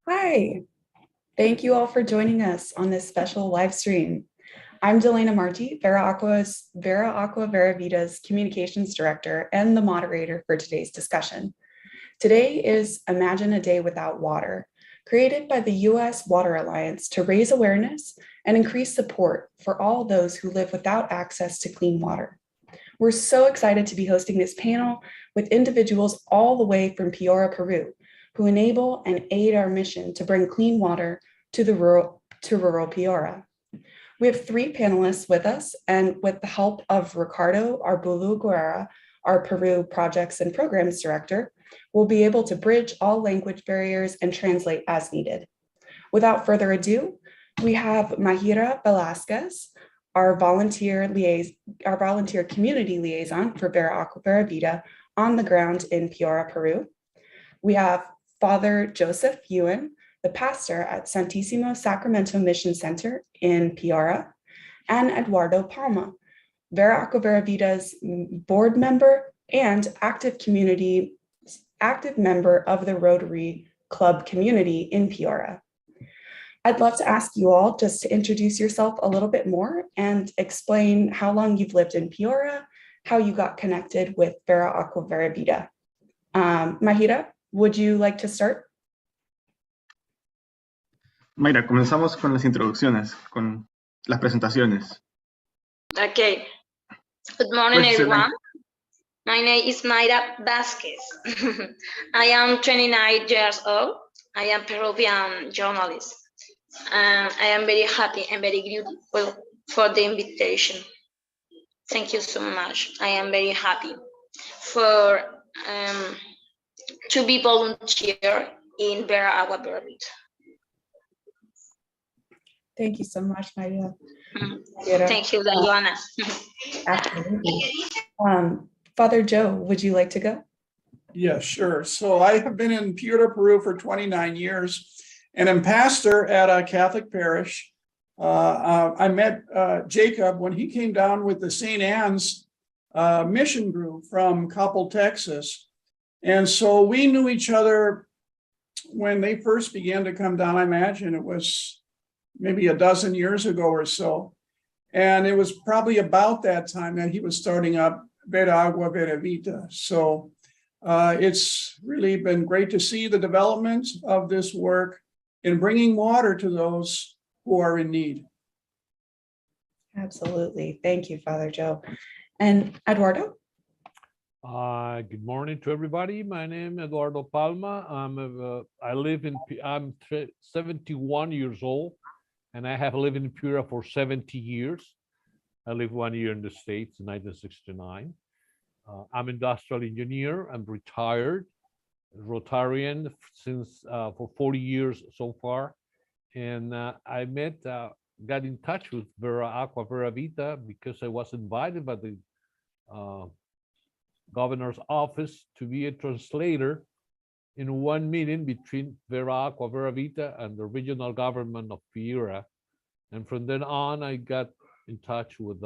Hi, thank you all for joining us on this special live stream. I'm Delana Marti, Vera Aqua Vera Vita's Communications Director and the moderator for today's discussion. Today is Imagine a Day Without Water, created by the U.S. Water Alliance to raise awareness and increase support for all those who live without access to clean water. We're so excited to be hosting this panel with individuals all the way from Piura, Peru, who enable and aid our mission to bring clean water to rural Piura. We have three panelists with us, and with the help of Ricardo Arbulu Guerra, our Peru Projects and Programs Director, we'll be able to bridge all language barriers and translate as needed. Without further ado, we have Mahira Velasquez, our volunteer community liaison for Vera Aqua Vera Vita on the ground in Piura, Peru. We have Father Joseph Ewan, the pastor at Santissimo Sacramento Mission Center in Piura, and Eduardo Palma, Vera Aqua Vera Vita's board member and active member of the Rotary Club community in Piura. I'd love to ask you all just to introduce yourself a little bit more and explain how long you've lived in Piura, how you got connected with Vera Aqua Vera Vita. Mahira, would you like to start? Mayra, comenzamos con las introducciones, con las presentaciones. Okay. Good morning, everyone. My name is Mayra Vasquez. I am 29 years old. I am Peruvian journalist. I am very happy and very grateful for the invitation. Thank you so much. I am very happy for to be volunteer in Vera Aqua Vera Vita. Thank you so much, Maria. Thank you, Diana. Absolutely. Father Joe, would you like to go? Yeah, sure. So I have been in Piura, Peru for 29 years, and I'm pastor at a Catholic parish. I met Jacob when he came down with the St. Anne's mission group from Coppell, Texas. And so we knew each other when they first began to come down. I imagine it was maybe a dozen years ago or so. And it was probably about that time that he was starting up Vera Aqua Vera Vita. So it's really been great to see the development of this work in bringing water to those who are in need. Absolutely. Thank you, Father Joe. And Eduardo? Good morning to everybody. My name is Eduardo Palma. I'm 71 years old, and I have lived in Piura for 70 years. I lived 1 year in the States in 1969. I'm industrial engineer. I'm retired, Rotarian since for 40 years so far. And I got in touch with Vera Aqua Vera Vita because I was invited by the governor's office to be a translator in one meeting between Vera Aqua Vera Vita and the regional government of Piura. And from then on, I got in touch with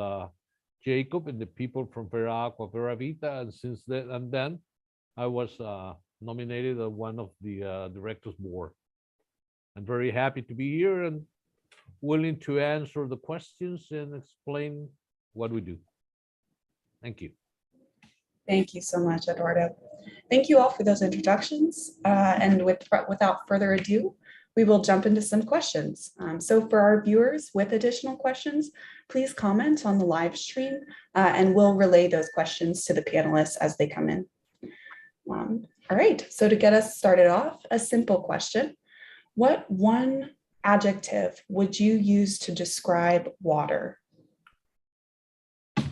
Jacob and the people from Vera Aqua Vera Vita. And since then, I was nominated as one of the directors board. I'm very happy to be here and willing to answer the questions and explain what we do. Thank you. Thank you so much, Eduardo. Thank you all for those introductions. And without further ado, we will jump into some questions. So for our viewers with additional questions, please comment on the live stream and we'll relay those questions to the panelists as they come in. All right, so to get us started off, a simple question. What one adjective would you use to describe water?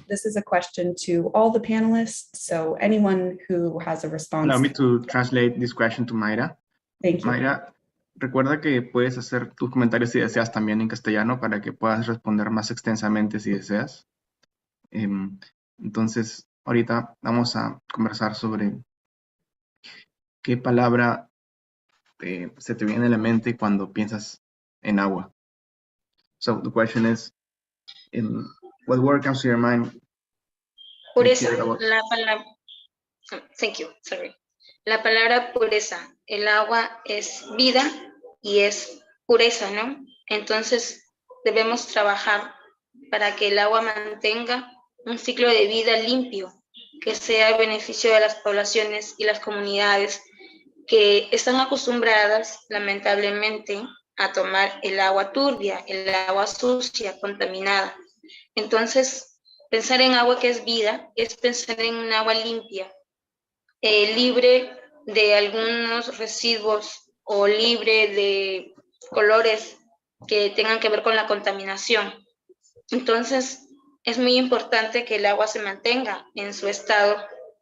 This is a question to all the panelists, so anyone who has a response. Allow me to translate this question to Mayra. Thank you. Mayra, recuerda que puedes hacer tus comentarios si deseas también en castellano para que puedas responder más extensamente si deseas. Entonces, ahorita vamos a conversar sobre qué palabra se te viene a la mente cuando piensas en agua. So the question is, what word comes to your mind? Pureza, la palabra. Thank you, sorry. La palabra pureza. El agua es vida y es pureza, ¿no? Entonces debemos trabajar para que el agua mantenga un ciclo de vida limpio, que sea a beneficio de las poblaciones y las comunidades que están acostumbradas, lamentablemente, a tomar el agua turbia, el agua sucia, contaminada. Entonces, pensar en agua que es vida es pensar en un agua limpia, libre de algunos residuos o libre de colores que tengan que ver con la contaminación. Entonces, es muy importante que el agua se mantenga en su estado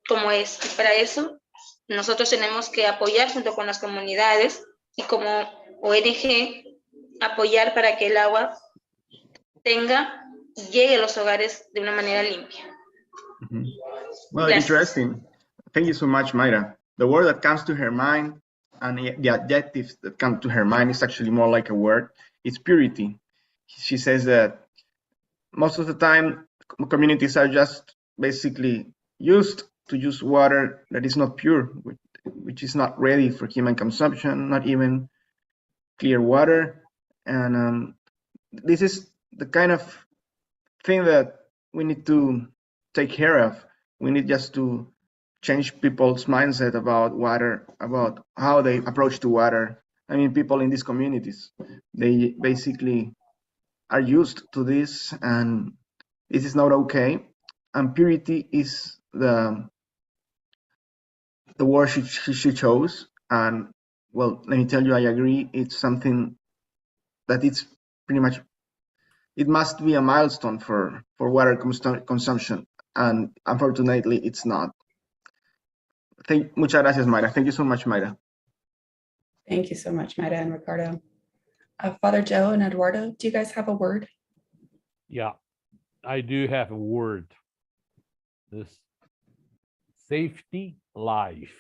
como es. Y para eso, nosotros tenemos que apoyar junto con las comunidades y como ONG, apoyar para que el agua tenga y llegue a los hogares de una manera limpia. Well, Gracias. interesting. Thank you so much, Mayra. The word that comes to her mind and the adjectives that come to her mind is actually more like a word. It's purity. She says that most of the time communities are just basically used to use water that is not pure, which is not ready for human consumption, not even clear water. And this is the kind of thing that we need to take care of. We need just to change people's mindset about water, about how they approach to water. I mean, people in these communities, they basically are used to this, and this is not okay. And purity is the word she chose. And well, let me tell you, I agree. It's something that it's pretty much, it must be a milestone for water consumption, and unfortunately, it's not. Muchas gracias, Mayra. Thank you so much, Mayra. Thank you so much, Maida and Ricardo. Father Joe and Eduardo, do you guys have a word? Yeah, I do have a word. This safety, life.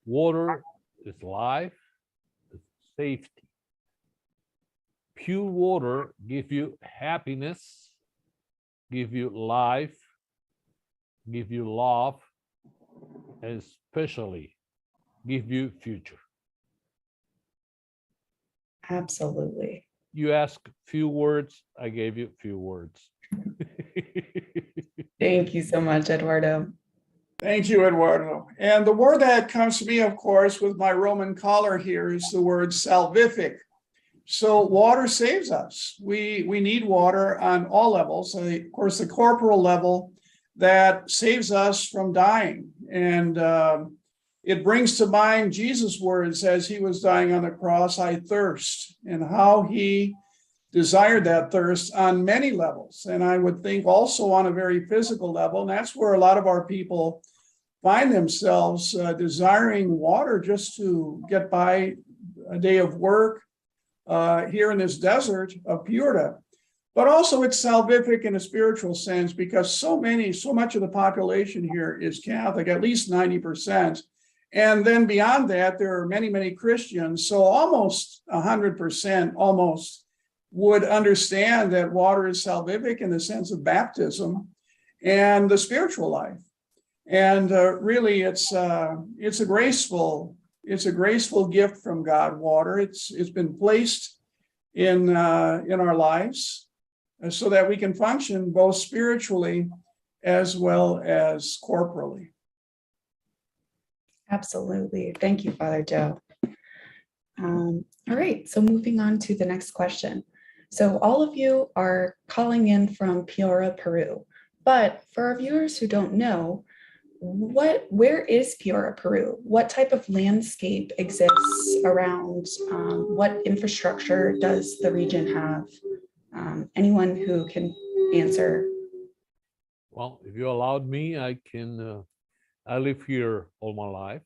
Water is life, it's safety. Pure water give you happiness, give you life, give you love, and especially give you future. Absolutely. You ask few words, I gave you few words. Thank you so much, Eduardo. Thank you, Eduardo. And the word that comes to me, of course, with my Roman collar here is the word salvific. So water saves us. We need water on all levels. Of course, the corporal level that saves us from dying. And it brings to mind Jesus' words as he was dying on the cross, I thirst, and how he desired that thirst on many levels. And I would think also on a very physical level. And that's where a lot of our people find themselves desiring water just to get by a day of work here in this desert of Piura. But also it's salvific in a spiritual sense, because so much of the population here is Catholic, at least 90%. And then beyond that, there are many, many Christians. So almost 100% almost would understand that water is salvific in the sense of baptism and the spiritual life. And really, it's a graceful gift from God. Water. It's been placed in our lives so that we can function both spiritually as well as corporally. Absolutely. Thank you, Father Joe. All right, so moving on to the next question. So all of you are calling in from Piura, Peru, but for our viewers who don't know, where is Piura, Peru? What type of landscape exists around? What infrastructure does the region have? Anyone who can answer? Well, if you allowed me, I can. I live here all my life.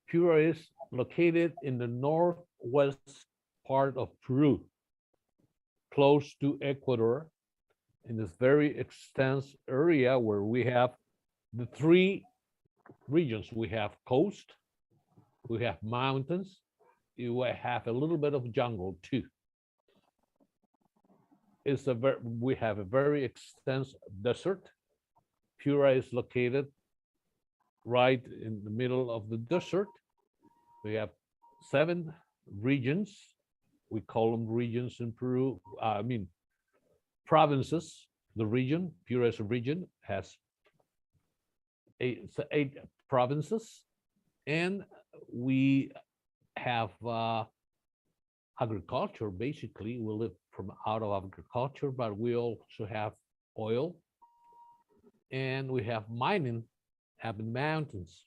Piura is located in the northwest part of Peru, close to Ecuador, in this very extensive area where we have the three regions. We have coast, we have mountains, we have a little bit of jungle too. We have a very extensive desert. Piura is located right in the middle of the desert. We have 7 regions. We call them regions in Peru. I mean, provinces. The region, Piura as a region, has 8 provinces, and we have agriculture. Basically, we live from out of agriculture, but we also have oil, and we have mining up in mountains.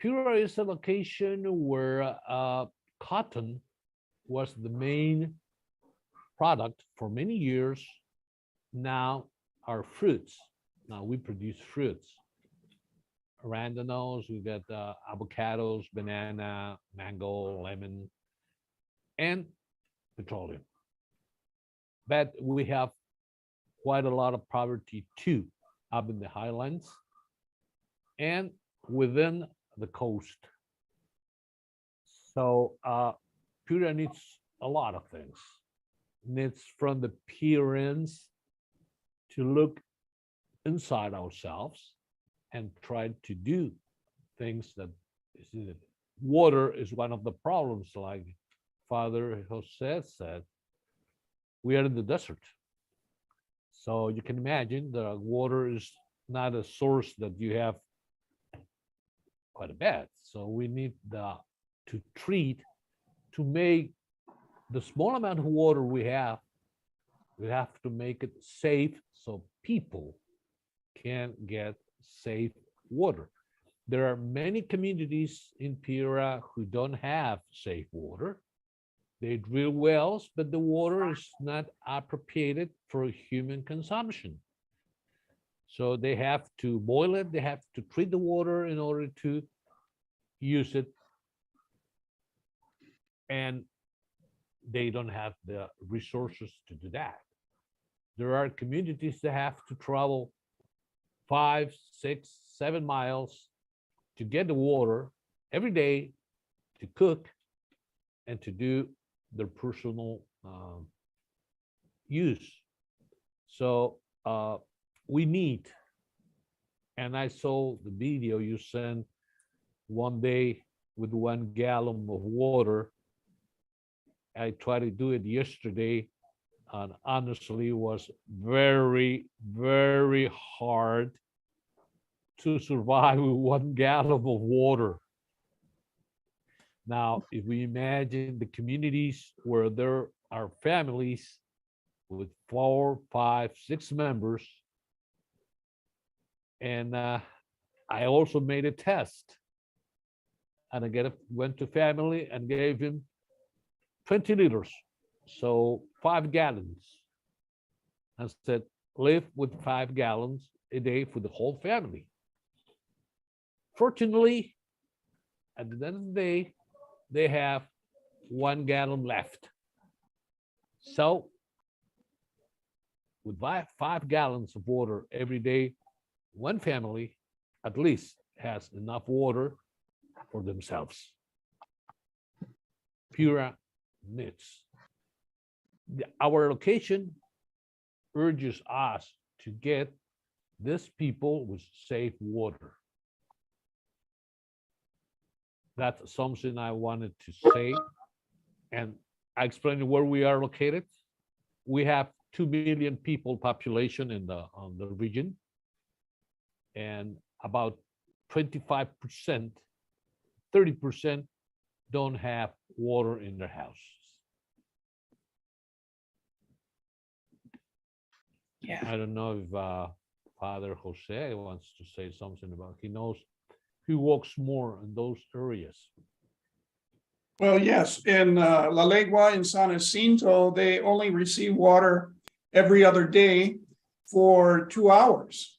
Piura is a location where cotton was the main product for many years. Now our fruits. Now we produce fruits. Arándanos, we got avocados, banana, mango, lemon, and petroleum. But we have quite a lot of poverty too, up in the highlands and within the coast. So Piura needs a lot of things. Needs from the Piurans to look inside ourselves and try to do things that is needed. Water is one of the problems, like Father Jose said. We are in the desert. So you can imagine the water is not a source that you have quite a bit. So we need to treat, to make the small amount of water we have to make it safe so people can get safe water. There are many communities in Piura who don't have safe water. They drill wells, but the water is not appropriated for human consumption. So they have to boil it, they have to treat the water in order to use it. And they don't have the resources to do that. There are communities that have to travel 5, 6, 7 miles to get the water every day to cook and to do their personal use. So we need, and I saw the video you sent one day with 1 gallon of water. I tried to do it yesterday, and honestly, it was very, very hard to survive with 1 gallon of water. Now, if we imagine the communities where there are families with 4, 5, 6 members, and I also made a test, and I went to family and gave him 20 liters, so 5 gallons, and said, live with 5 gallons a day for the whole family. Fortunately, at the end of the day, they have 1 gallon left. So with 5 gallons of water every day, one family at least has enough water for themselves. Piura needs. Our location urges us to get these people with safe water. That's something I wanted to say. And I explained where we are located. We have 2 million people population in the region, and about 25%, 30% don't have water in their houses. Yeah. I don't know if Father Jose wants to say something about, he knows, he walks more in those areas. Well, yes, in La Legua in San Jacinto, they only receive water every other day for 2 hours.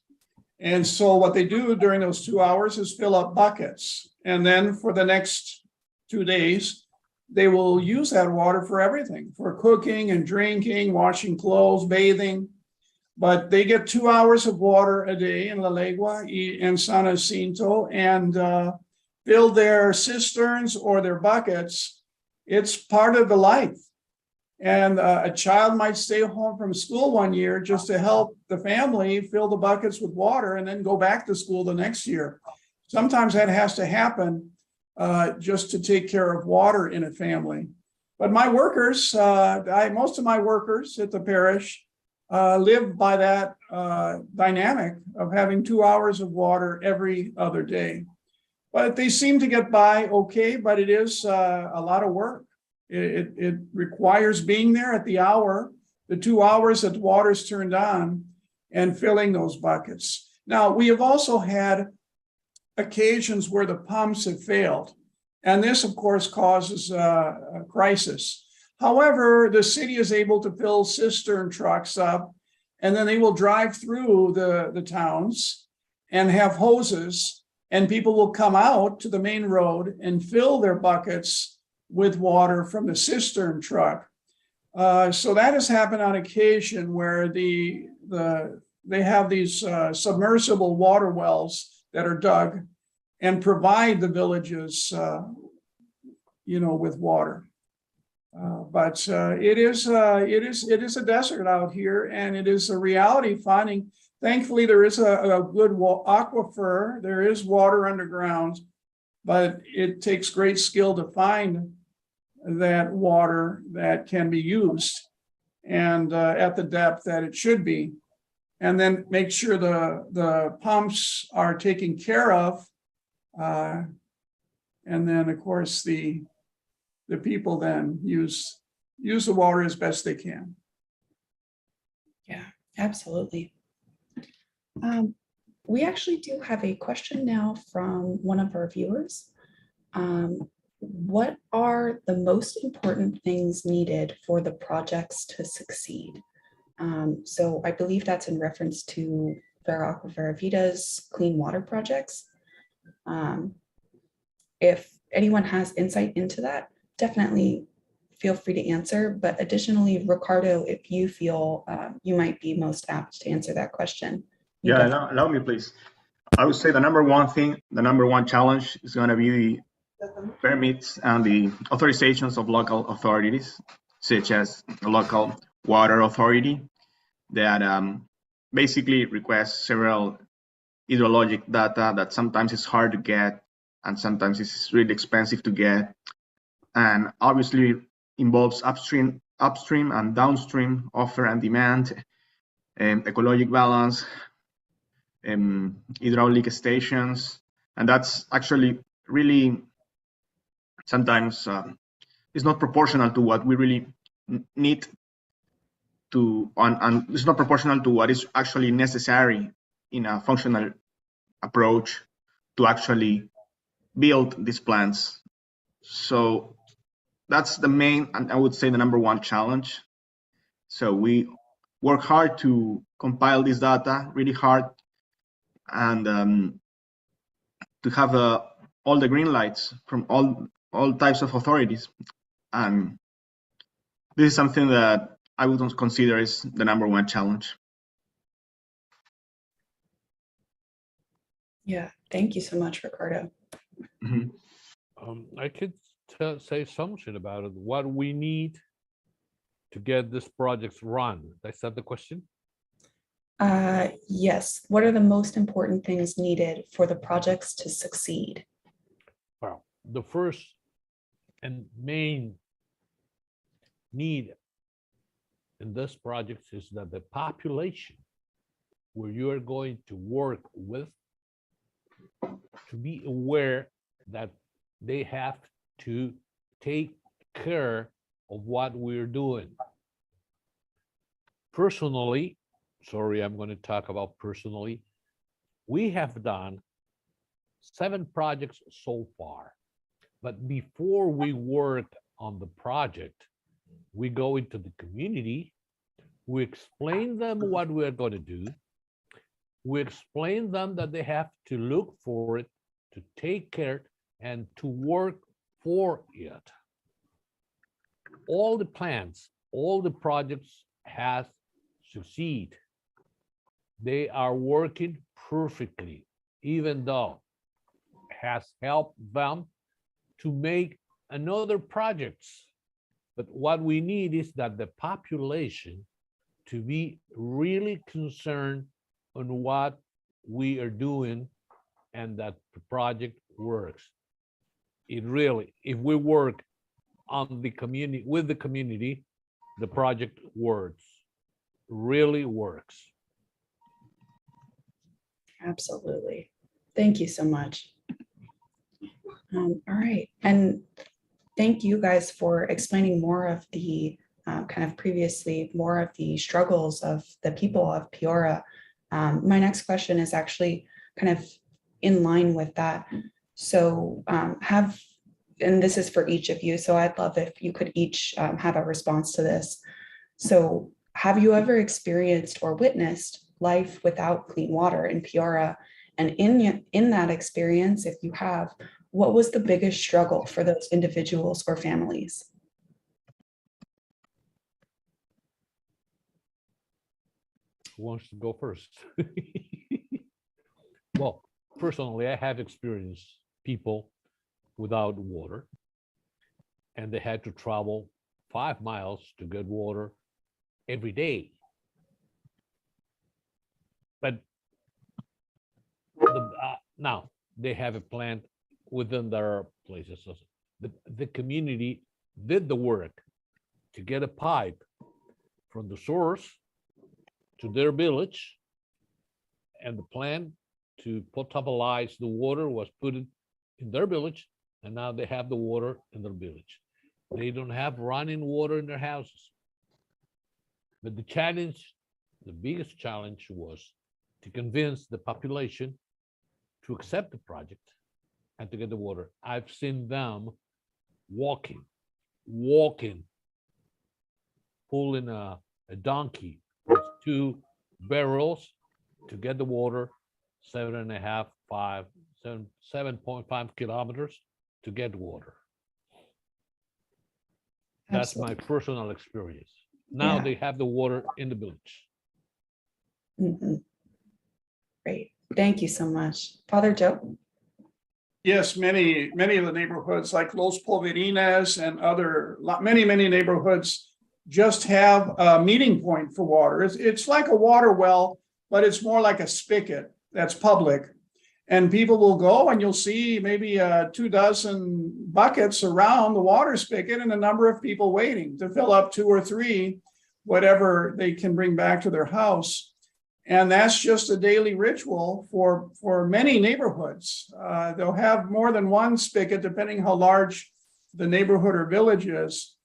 And so what they do during those 2 hours is fill up buckets. And then for the next 2 days, they will use that water for everything, for cooking and drinking, washing clothes, bathing. But they get 2 hours of water a day in La Legua and San Jacinto, and fill their cisterns or their buckets. It's part of the life. And a child might stay home from school one year just to help the family fill the buckets with water and then go back to school the next year. Sometimes that has to happen just to take care of water in a family. But my workers, most of my workers at the parish live by that dynamic of having 2 hours of water every other day. But they seem to get by okay, but it is a lot of work. It requires being there at the hour, the 2 hours that the water's turned on, and filling those buckets. Now, we have also had occasions where the pumps have failed. And this, of course, causes a crisis. However, the city is able to fill cistern trucks up, and then they will drive through the towns and have hoses, and people will come out to the main road and fill their buckets with water from the cistern truck. So that has happened on occasion where they have these submersible water wells that are dug and provide the villages, with water. But it is a desert out here, and it is a reality finding. Thankfully, there is a good aquifer. There is water underground, but it takes great skill to find that water that can be used and at the depth that it should be, and then make sure the pumps are taken care of. And then, of course, the people then use the water as best they can. Yeah, absolutely. We actually do have a question now from one of our viewers. What are the most important things needed for the projects to succeed? So I believe that's in reference to Vera Aqua Vera Vita's clean water projects. If anyone has insight into that, definitely feel free to answer. But additionally, Ricardo, if you feel you might be most apt to answer that question. Yeah, allow me, please. I would say the number one challenge is going to be the permits and the authorizations of local authorities, such as the local water authority, that basically requests several hydrologic data that sometimes is hard to get and sometimes it's really expensive to get, and obviously involves upstream and downstream offer and demand, ecologic balance, hydraulic stations, and that's actually really sometimes it's not proportional to what we really need to, and it's not proportional to what is actually necessary in a functional approach to actually build these plants. So that's the main, and I would say the number one challenge. So we work hard to compile this data, really hard, and to have all the green lights from all types of authorities. And this is something that I would consider is the number one challenge. Yeah, thank you so much, Ricardo. I could say something about it. What we need to get this project run. Is that the question? Yes. What are the most important things needed for the projects to succeed? Well, the first and main need in this project is that the population where you are going to work with to be aware that they have to take care of what we're doing. Personally, sorry, I'm going to talk about personally. We have done 7 projects so far, but before we work on the project, we go into the community, we explain them what we are going to do, we explain them that they have to look for it, to take care, and to work for it. All the plans, all the projects has succeed. They are working perfectly, even though has helped them to make another projects. But what we need is that the population to be really concerned on what we are doing and that the project works. it really, if we work on the community, with the community, the project works, really works. Absolutely. Thank you so much. All right. And thank you guys for explaining more of the kind of previously, more of the struggles of the people of Piura. My next question is actually kind of in line with that. So and this is for each of you, so I'd love if you could each have a response to this. So have you ever experienced or witnessed life without clean water in Piura? And in that experience, if you have, what was the biggest struggle for those individuals or families? Who wants to go first? Well, personally, I have experienced people without water, and they had to travel 5 miles to get water every day. But now they have a plant within their places. So the community did the work to get a pipe from the source to their village, and the plan to potabilize the water was put in their village, and now they have the water in their village. They don't have running water in their houses. But the challenge, the biggest challenge, was to convince the population to accept the project and to get the water. I've seen them walking, pulling a donkey with 2 barrels to get the water, 7.5 kilometers to get water. That's my personal experience. Now they have the water in the village. Mm-hmm. Great. Thank you so much. Father Joe? Yes, many of the neighborhoods like Los Polverines and many neighborhoods just have a meeting point for water. It's like a water well, but it's more like a spigot that's public. And people will go and you'll see maybe 24 buckets around the water spigot and a number of people waiting to fill up 2 or 3, whatever they can bring back to their house. And that's just a daily ritual for many neighborhoods. They'll have more than one spigot, depending how large the neighborhood or village is.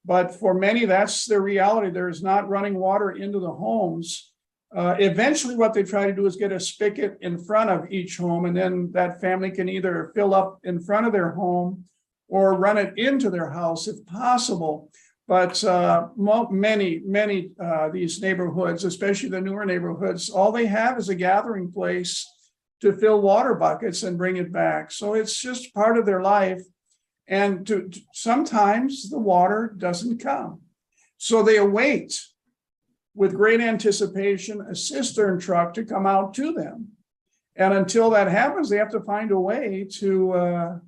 But for many, that's their reality. There is not running water into the homes. Eventually, what they try to do is get a spigot in front of each home, and then that family can either fill up in front of their home or run it into their house if possible. But many these neighborhoods, especially the newer neighborhoods, all they have is a gathering place to fill water buckets and bring it back. So it's just part of their life. And sometimes the water doesn't come. So they await with great anticipation a cistern truck to come out to them. And until that happens, they have to find a way to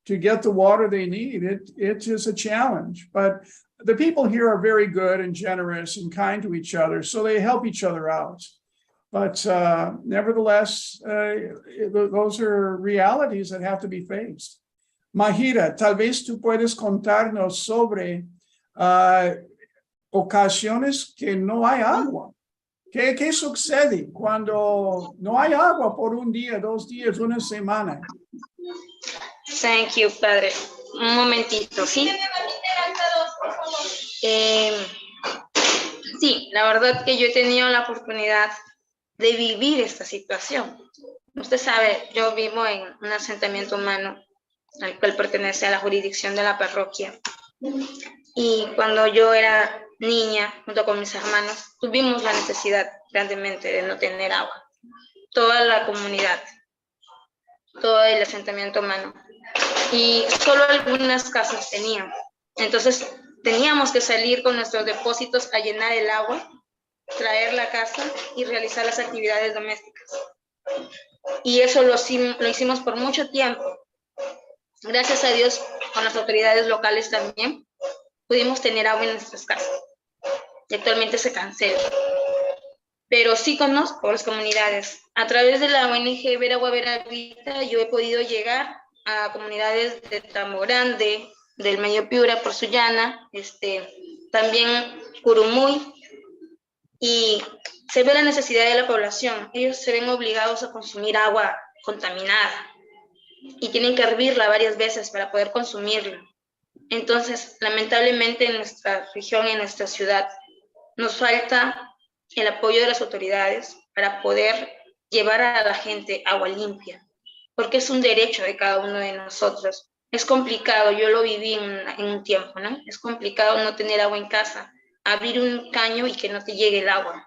get the water they need. It is a challenge, but the people here are very good and generous and kind to each other, so they help each other out. But nevertheless, those are realities that have to be faced. Mahira, tal vez tú puedes contarnos sobre ocasiones que no hay agua. ¿Qué sucede cuando no hay agua por un día, 2 días, una semana? Thank you, Padre. Un momentito, ¿sí? Sí, la verdad que yo he tenido la oportunidad de vivir esta situación. Usted sabe, yo vivo en un asentamiento humano al cual pertenece a la jurisdicción de la parroquia. Y cuando yo era niña, junto con mis hermanos, tuvimos la necesidad grandemente de no tener agua. Toda la comunidad, todo el asentamiento humano. Y solo algunas casas tenían. Entonces teníamos que salir con nuestros depósitos a llenar el agua, traer la casa y realizar las actividades domésticas. Y eso lo hicimos por mucho tiempo. Gracias a Dios, con las autoridades locales también, pudimos tener agua en nuestras casas. Y actualmente se cancela. Pero sí conozco las comunidades. A través de la ONG Ver Agua Ver Vida, yo he podido llegar a comunidades de Tambo Grande, del medio Piura por Sullana, también Curumuy, y se ve la necesidad de la población. Ellos se ven obligados a consumir agua contaminada y tienen que hervirla varias veces para poder consumirla. Entonces, lamentablemente en nuestra región, en nuestra ciudad, nos falta el apoyo de las autoridades para poder llevar a la gente agua limpia, porque es un derecho de cada uno de nosotros. Es complicado, yo lo viví en un tiempo, ¿no? Es complicado no tener agua en casa, abrir un caño y que no te llegue el agua.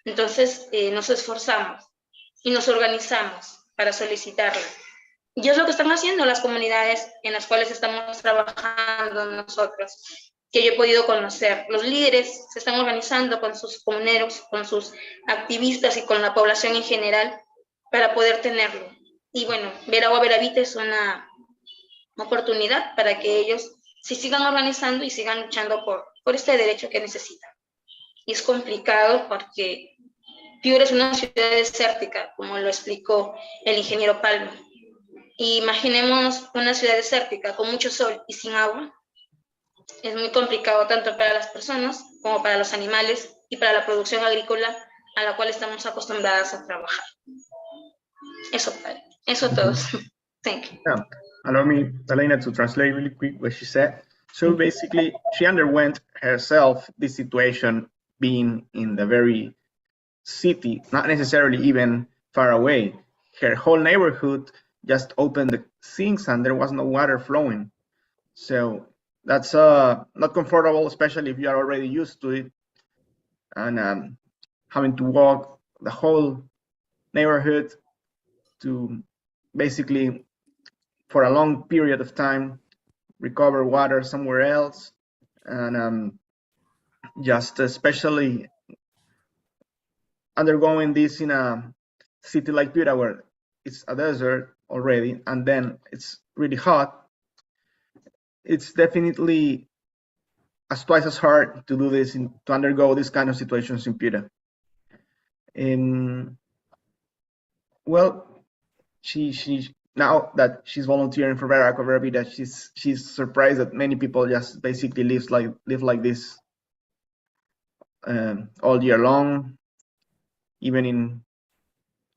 Entonces, nos esforzamos y nos organizamos para solicitarla. Y es lo que están haciendo las comunidades en las cuales estamos trabajando nosotros, que yo he podido conocer. Los líderes se están organizando con sus comuneros, con sus activistas y con la población en general para poder tenerlo. Y bueno, ver Agua Veravita es una oportunidad para que ellos se sigan organizando y sigan luchando por este derecho que necesitan. Y es complicado porque Piura es una ciudad desértica, como lo explicó el ingeniero Palma. Y imaginemos una ciudad desértica con mucho sol y sin agua. Es muy complicado tanto para las personas como para los animales y para la producción agrícola a la cual estamos acostumbradas a trabajar. Eso todo. Thank you. Yeah. Allow me, Elena, to translate really quick what she said. So basically, she underwent herself this situation being in the very city, not necessarily even far away. Her whole neighborhood just opened the sinks and there was no water flowing. So that's not comfortable, especially if you are already used to it and having to walk the whole neighborhood to basically, for a long period of time, recover water somewhere else, and just especially undergoing this in a city like Piura, where it's a desert already, and then it's really hot. It's definitely twice as hard to do this, to undergo this kind of situations in Piura. Well, she now that she's volunteering for Vera Aqua Vera Vida, she's surprised that many people just basically live like this all year long, even in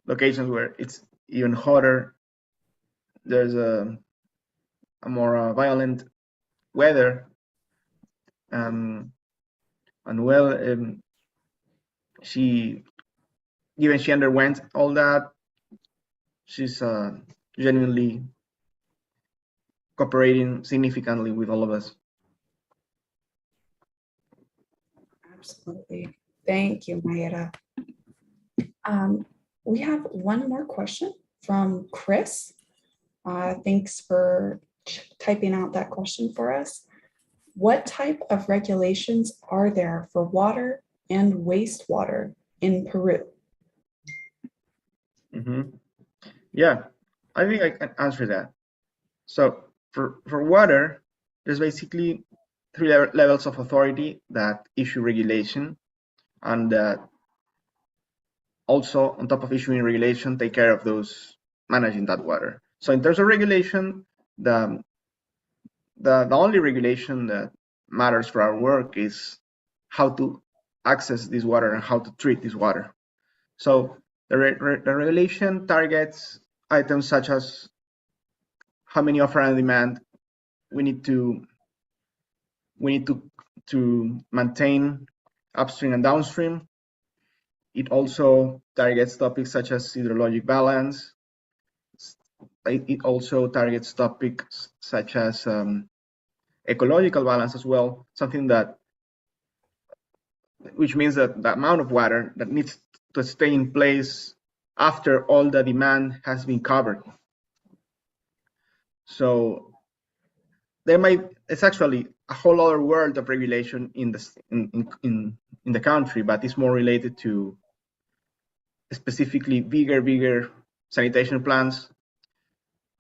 locations where it's even hotter. There's a more violent weather, and well, she underwent all that. She's genuinely cooperating significantly with all of us. Absolutely. Thank you, Mayra. We have one more question from Chris. Thanks for typing out that question for us. What type of regulations are there for water and wastewater in Peru? Yeah, I think I can answer that. So for water, there's basically three levels of authority that issue regulation, and also on top of issuing regulation, take care of those managing that water. So in terms of regulation, the only regulation that matters for our work is how to access this water and how to treat this water. So the regulation targets items such as how many offer and demand we need to maintain upstream and downstream. It also targets topics such as hydrologic balance. It also targets topics such as ecological balance as well, which means that the amount of water that needs to stay in place after all the demand has been covered. So it's actually a whole other world of regulation in the country, but it's more related to specifically bigger sanitation plans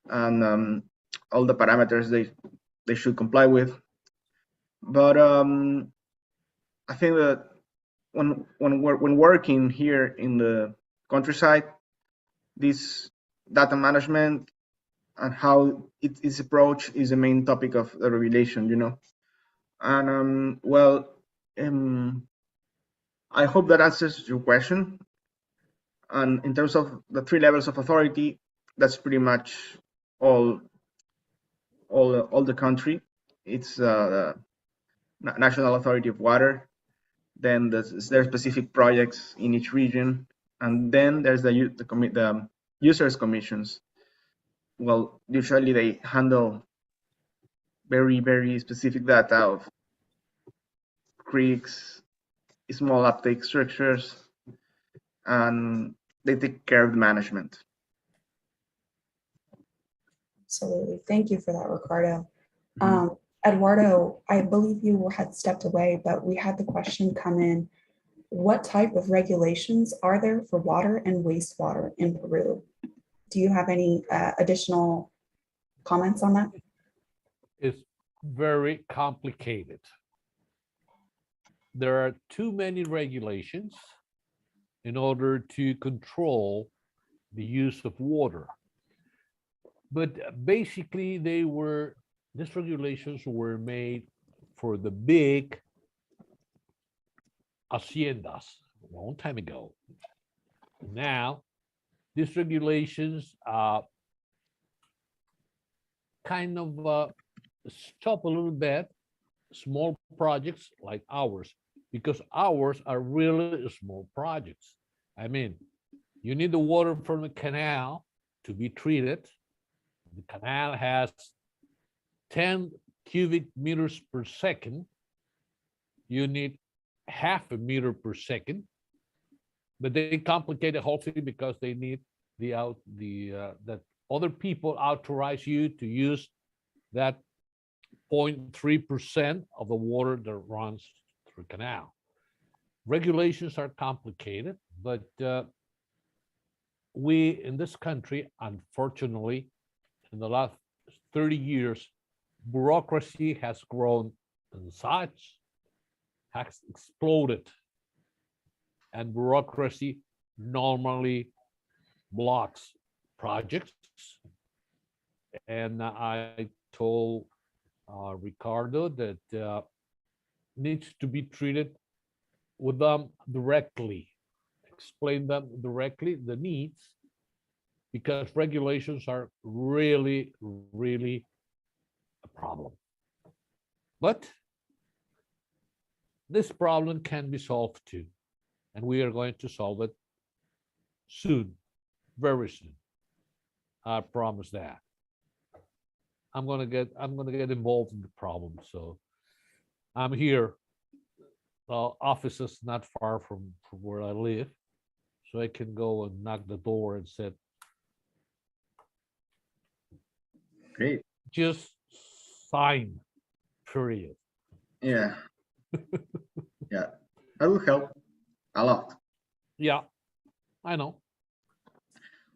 and all the parameters they should comply with. But I think that when working here in the countryside, this data management and how its approach is the main topic of the regulation, you know. And I hope that answers your question. And in terms of the 3 levels of authority, that's pretty much all the country. It's the National Authority of Water. Then there are specific projects in each region, and then there's the users commissions. Well, usually they handle very, very specific data of creeks, small uptake structures, and they take care of the management. Absolutely. Thank you for that, Ricardo. Eduardo, I believe you had stepped away, but we had the question come in. What type of regulations are there for water and wastewater in Peru? Do you have any additional comments on that? It's very complicated. There are too many regulations in order to control the use of water. But basically, these regulations were made for the big haciendas a long time ago. Now, these regulations kind of stop a little bit small projects like ours, because ours are really small projects. I mean, you need the water from the canal to be treated. The canal has 10 cubic meters per second. You need half a meter per second, but they complicate the whole thing because they need that other people authorize you to use that 0.3% of the water that runs through the canal. Regulations are complicated, but we in this country, unfortunately, in the last 30 years, bureaucracy has grown in size, has exploded, and bureaucracy normally blocks projects. And I told Ricardo that needs to be treated with them directly, explain them directly the needs, because regulations are really, really a problem. But this problem can be solved too, and we are going to solve it soon, very soon. I promise that. I'm gonna get involved in the problem. So I'm here. The office is not far from where I live, so I can go and knock the door and say, Great. just sign, period. Yeah. Yeah, that will help a lot. Yeah, I know.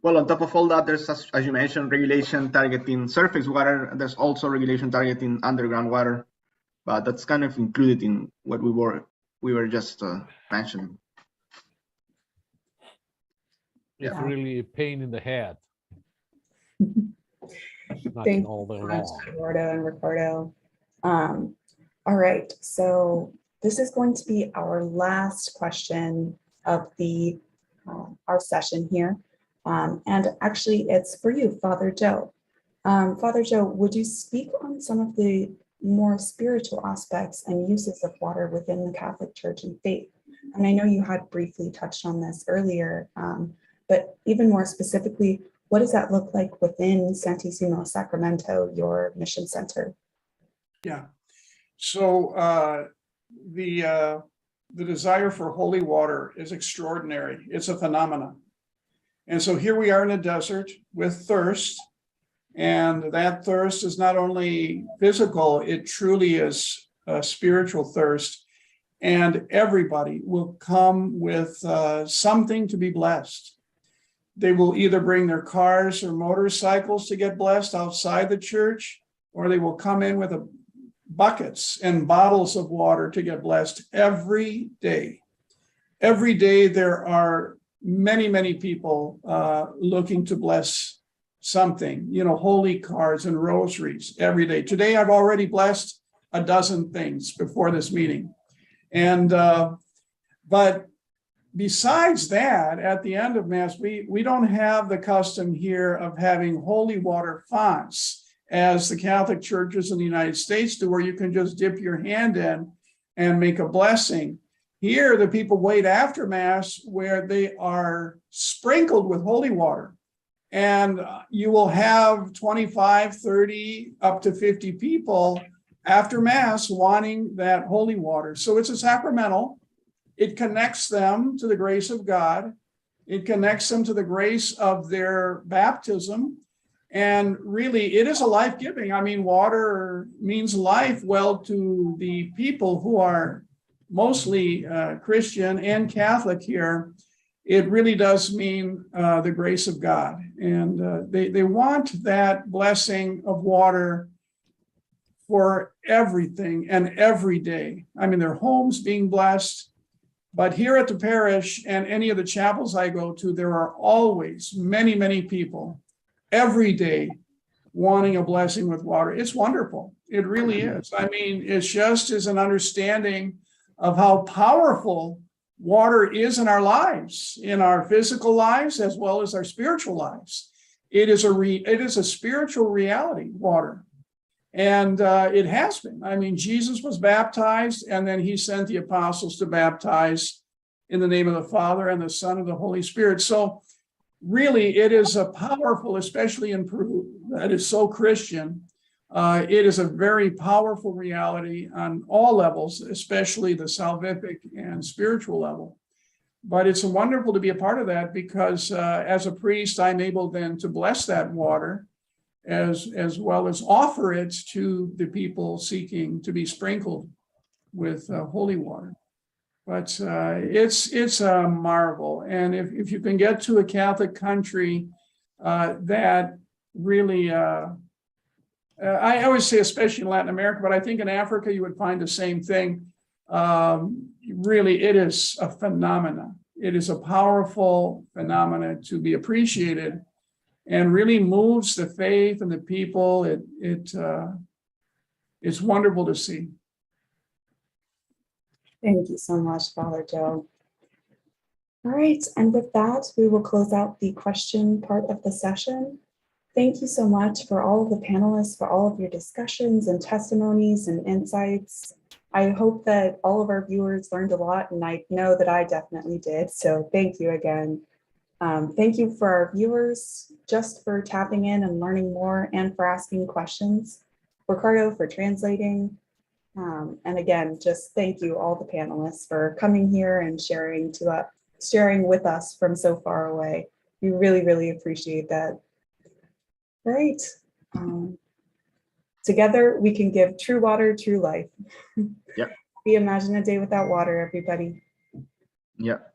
Well, on top of all that, there's, as you mentioned, regulation targeting surface water. There's also regulation targeting underground water, but that's kind of included in what we were just mentioning. It's really a pain in the head. Thank you so much, Eduardo and Ricardo. All right, so this is going to be our last question of the our session here. And actually, it's for you, Father Joe. Father Joe, would you speak on some of the more spiritual aspects and uses of water within the Catholic Church and faith? And I know you had briefly touched on this earlier, but even more specifically, what does that look like within Santissimo Sacramento, your mission center? Yeah, so the desire for holy water is extraordinary. It's a phenomenon. And so here we are in a desert with thirst, and that thirst is not only physical, it truly is a spiritual thirst. And everybody will come with something to be blessed. They will either bring their cars or motorcycles to get blessed outside the church, or they will come in with buckets and bottles of water to get blessed every day. Every day there are many, many people looking to bless something, holy cards and rosaries every day. Today, I've already blessed a dozen things before this meeting. And, but besides that, at the end of Mass, we don't have the custom here of having holy water fonts as the Catholic churches in the United States do, where you can just dip your hand in and make a blessing. Here, the people wait after Mass where they are sprinkled with holy water. And you will have 25, 30, up to 50 people after Mass wanting that holy water. So it's a sacramental. It connects them to the grace of God. It connects them to the grace of their baptism. And really, it is a life-giving. I mean, water means life. Well, to the people who are mostly Christian and Catholic here, it really does mean the grace of God. And they want that blessing of water for everything and every day. I mean, their homes being blessed. But here at the parish and any of the chapels I go to, there are always many, many people every day wanting a blessing with water. It's wonderful. It really is. I mean, it's just as an understanding of how powerful water is in our lives, in our physical lives, as well as our spiritual lives. It is a spiritual reality, water. And it has been. I mean, Jesus was baptized, and then he sent the apostles to baptize in the name of the Father and the Son and the Holy Spirit. So really, it is a powerful, especially in Peru, that is so Christian. It is a very powerful reality on all levels, especially the salvific and spiritual level. But it's wonderful to be a part of that because as a priest, I'm able then to bless that water as well as offer it to the people seeking to be sprinkled with holy water. But it's a marvel. And if you can get to a Catholic country that really, I always say, especially in Latin America, but I think in Africa, you would find the same thing. Really, it is a phenomenon. It is a powerful phenomenon to be appreciated and really moves the faith and the people. It's wonderful to see. Thank you so much, Father Joe. All right, and with that, we will close out the question part of the session. Thank you so much for all of the panelists, for all of your discussions and testimonies and insights. I hope that all of our viewers learned a lot, and I know that I definitely did, so thank you again. Thank you for our viewers, just for tapping in and learning more and for asking questions. Ricardo for translating. And again, just thank you all the panelists for coming here and sharing with us from so far away. We really, really appreciate that. Right. Together we can give true water, true life. Yep. We imagine a day without water, everybody. Yep.